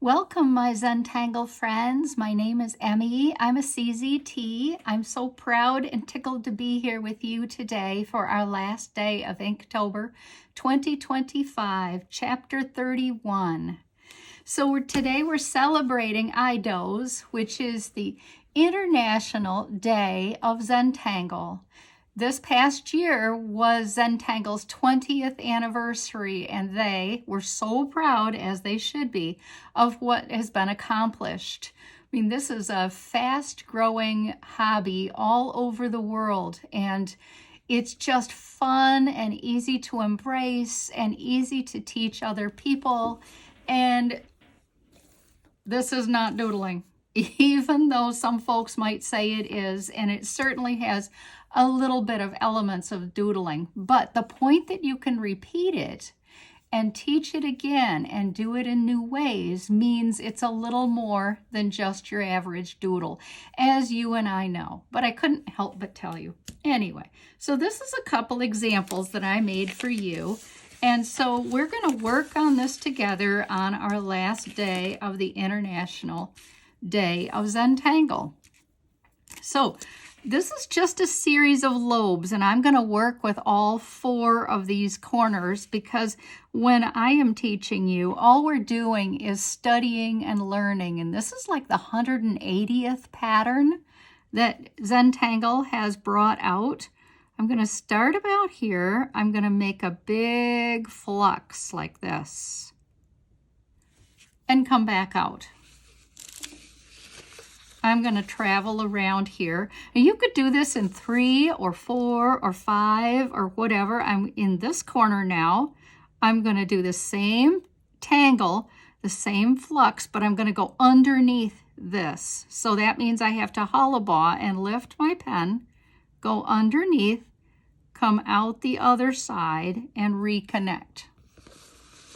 Welcome, my Zentangle friends. My name is Emmy. I'm a CZT. I'm so proud and tickled to be here with you today for our last day of Inktober 2025, Chapter 31. So today we're celebrating Idoz, which is the International Day of Zentangle. This past year was Zentangle's 20th anniversary, and they were so proud, as they should be, of what has been accomplished. I mean, this is a fast-growing hobby all over the world, and it's just fun and easy to embrace and easy to teach other people. And this is not doodling, even though some folks might say it is, and it certainly has a little bit of elements of doodling. But the point that you can repeat it and teach it again and do it in new ways means it's a little more than just your average doodle, as you and I know. But I couldn't help but tell you. Anyway, so this is a couple examples that I made for you. And so we're going to work on this together on our last day of the International Day of Zentangle. So this is just a series of lobes, and I'm going to work with all 4 of these corners because when I am teaching you, all we're doing is studying and learning. And this is like the 180th pattern that Zentangle has brought out. I'm going to start about here. I'm going to make a big flux like this and come back out. I'm going to travel around here. And you could do this in 3 or 4 or 5 or whatever. I'm in this corner now. I'm going to do the same tangle, the same flux, but I'm going to go underneath this. So that means I have to hollow baw and lift my pen, go underneath, come out the other side, and reconnect.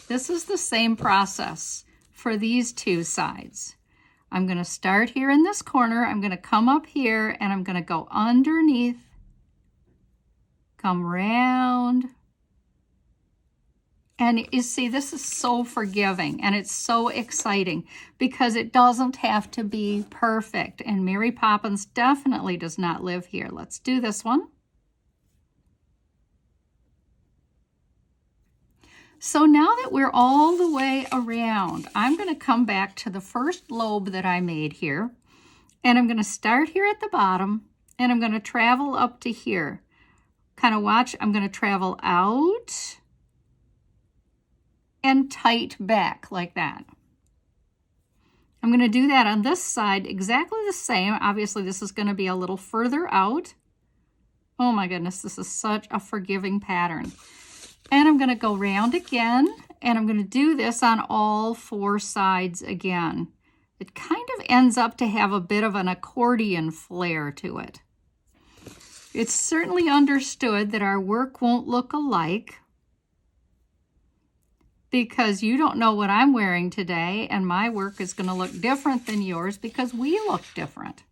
This is the same process for these 2 sides. I'm going to start here in this corner. I'm going to come up here and I'm going to go underneath, come round. And you see, this is so forgiving and it's so exciting because it doesn't have to be perfect. And Mary Poppins definitely does not live here. Let's do this one. So now that we're all the way around, I'm going to come back to the first lobe that I made here. And I'm going to start here at the bottom, and I'm going to travel up to here. Kind of watch, I'm going to travel out and tight back like that. I'm going to do that on this side exactly the same. Obviously, this is going to be a little further out. Oh my goodness, this is such a forgiving pattern. And I'm going to go round again, and I'm going to do this on all 4 sides again. It kind of ends up to have a bit of an accordion flair to it. It's certainly understood that our work won't look alike because you don't know what I'm wearing today, and my work is going to look different than yours because we look different.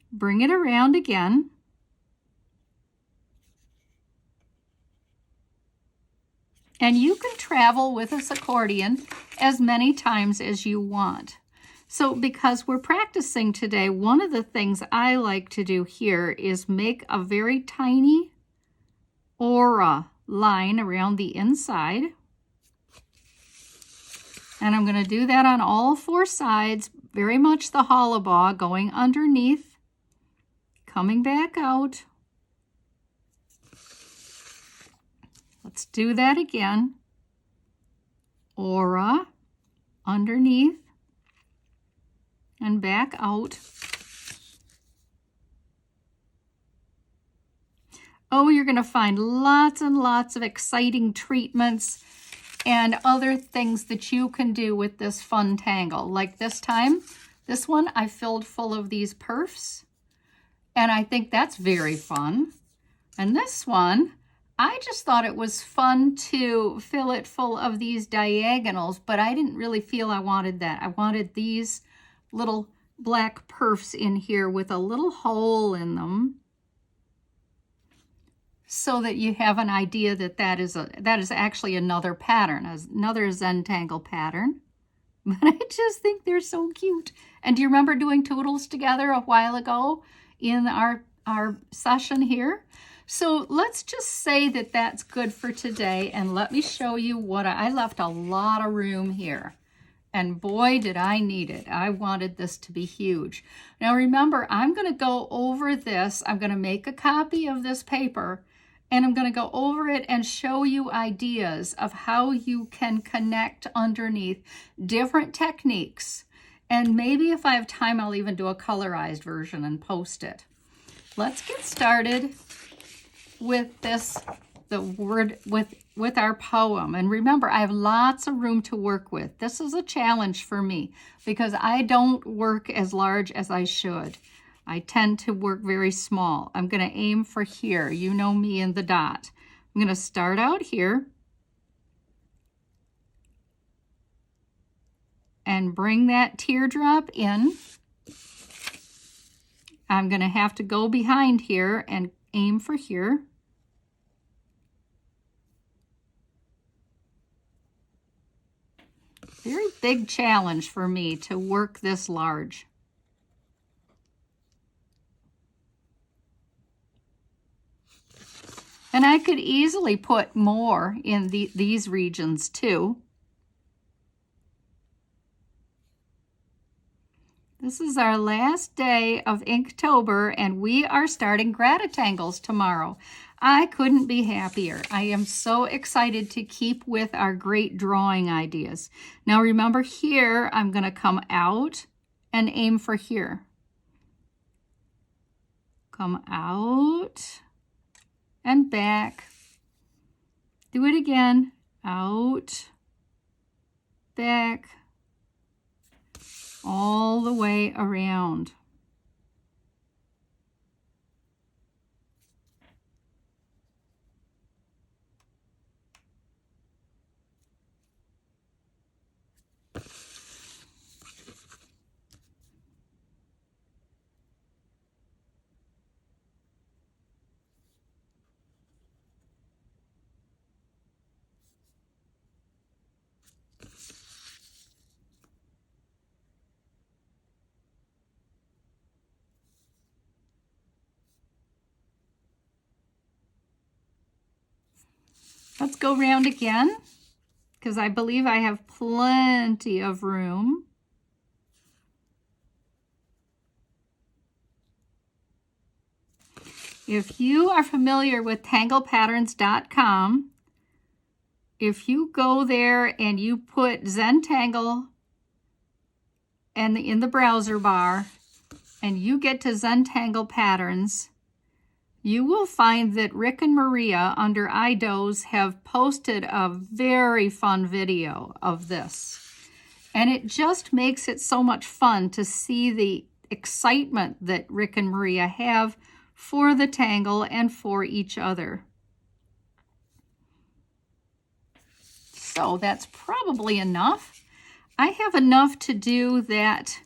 Bring it around again. And you can travel with this accordion as many times as you want. So because we're practicing today, one of the things I like to do here is make a very tiny aura line around the inside. And I'm going to do that on all 4 sides, very much the hollow baw, going underneath, coming back out. Let's do that again. Aura, underneath, and back out. Oh, you're going to find lots and lots of exciting treatments and other things that you can do with this fun tangle. Like this time, this one I filled full of these perfs, and I think that's very fun. And this one, I just thought it was fun to fill it full of these diagonals, but I didn't really feel I wanted that. I wanted these little black perfs in here with a little hole in them so that you have an idea that that is actually another pattern, another Zentangle pattern. but I just think they're so cute. And do you remember doing toodles together a while ago in our session here? So let's just say that that's good for today, and let me show you what I left a lot of room here. And boy, did I need it. I wanted this to be huge. Now remember, I'm going to go over this. I'm going to make a copy of this paper, and I'm going to go over it and show you ideas of how you can connect underneath different techniques. And maybe if I have time, I'll even do a colorized version and post it. Let's get started with this, with our poem. And remember, I have lots of room to work with. This is a challenge for me because I don't work as large as I should. I tend to work very small. I'm going to aim for here. You know me and the dot. I'm going to start out here and bring that teardrop in. I'm going to have to go behind here and aim for here. Very big challenge for me to work this large. And I could easily put more in these regions too. This is our last day of Inktober, and we are starting Gratitangles tomorrow. I couldn't be happier. I am so excited to keep with our great drawing ideas. Now remember here, I'm going to come out and aim for here. Come out and back. Do it again. Out, back, all the way around. Let's go round again, because I believe I have plenty of room. If you are familiar with tanglepatterns.com, if you go there and you put Zentangle and in the browser bar, and you get to Zentangle Patterns, you will find that Rick and Maria under Idoz have posted a very fun video of this. And it just makes it so much fun to see the excitement that Rick and Maria have for the tangle and for each other. So that's probably enough. I have enough to do that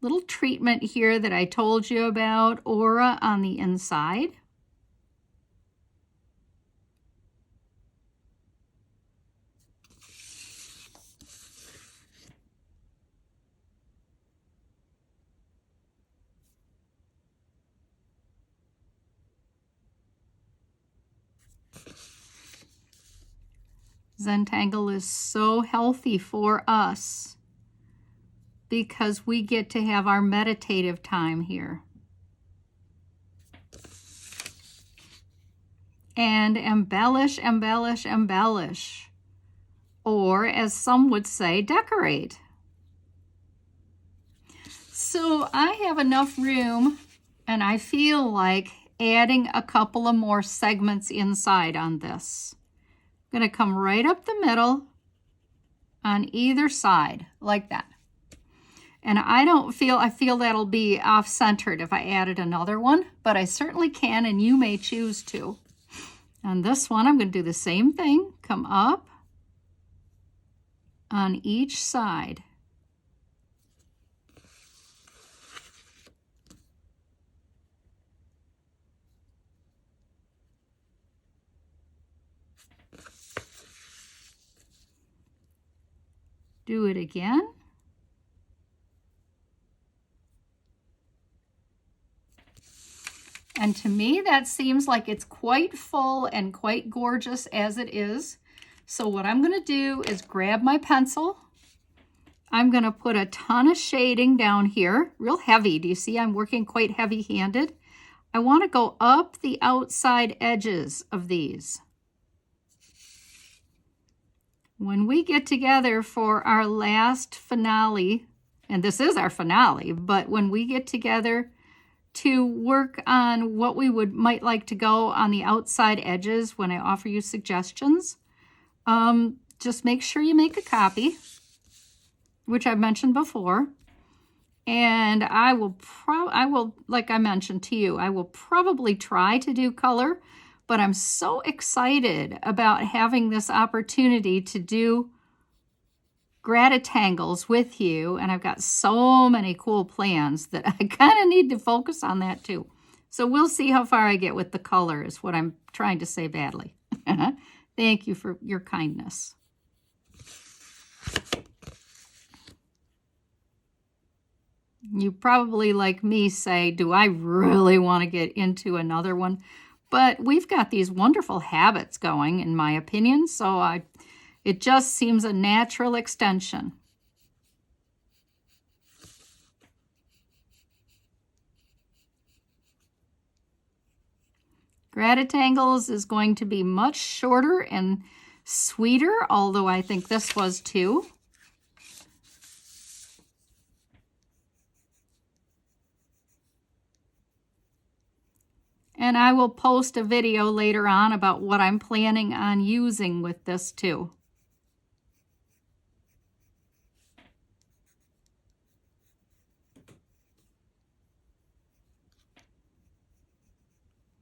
little treatment here that I told you about, aura on the inside. Zentangle is so healthy for us because we get to have our meditative time here. And embellish, embellish, embellish. Or, as some would say, decorate. So I have enough room, and I feel like adding a couple of more segments inside on this. I'm going to come right up the middle on either side, like that. And I feel that'll be off-centered if I added another one, but I certainly can, and you may choose to. On this one, I'm going to do the same thing. Come up on each side. Do it again. And to me, that seems like it's quite full and quite gorgeous as it is. So what I'm going to do is grab my pencil. I'm going to put a ton of shading down here, real heavy. Do you see I'm working quite heavy-handed? I want to go up the outside edges of these. When we get together for our last finale, and this is our finale, but when we get together to work on what we might like to go on the outside edges when I offer you suggestions, just make sure you make a copy, which I've mentioned before. And I will, like I mentioned to you, I will probably try to do color, but I'm so excited about having this opportunity to do Gratitangles with you, and I've got so many cool plans that I kind of need to focus on that too. So we'll see how far I get with the color is what I'm trying to say badly. Thank you for your kindness. You probably, like me, say, do I really want to get into another one? But we've got these wonderful habits going, in my opinion, so it just seems a natural extension. Gratitangles is going to be much shorter and sweeter, although I think this was too. And I will post a video later on about what I'm planning on using with this too.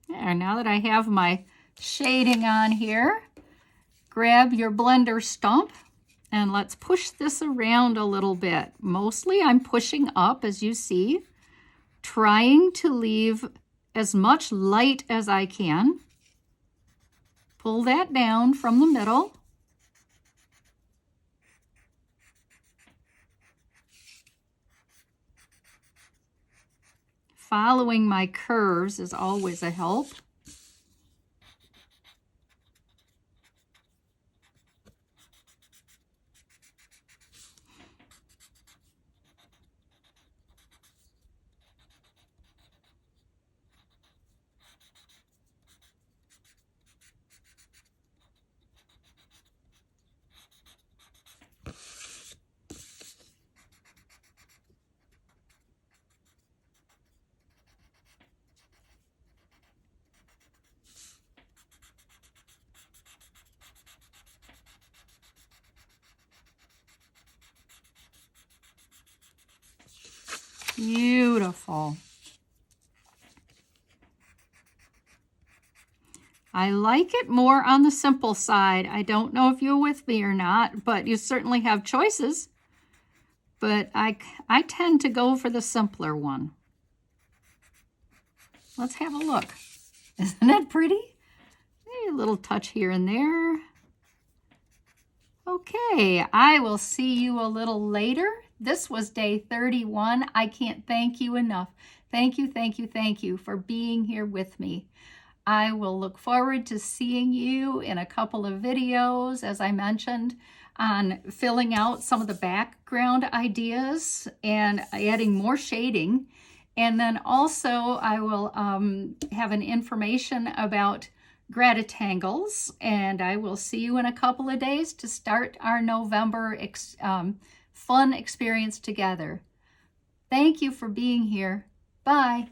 There, now that I have my shading on here, grab your blender stump and let's push this around a little bit. Mostly I'm pushing up, as you see, trying to leave as much light as I can. Pull that down from the middle. Following my curves is always a help. Beautiful. I like it more on the simple side. I don't know if you're with me or not, but you certainly have choices. But I tend to go for the simpler one. Let's have a look. Isn't that pretty? Maybe a little touch here and there. Okay, I will see you a little later. This was day 31. I can't thank you enough. Thank you, thank you, thank you for being here with me. I will look forward to seeing you in a couple of videos, as I mentioned, on filling out some of the background ideas and adding more shading. And then also I will have an information about Gratitangles, and I will see you in a couple of days to start our November fun experience together. Thank you for being here. Bye.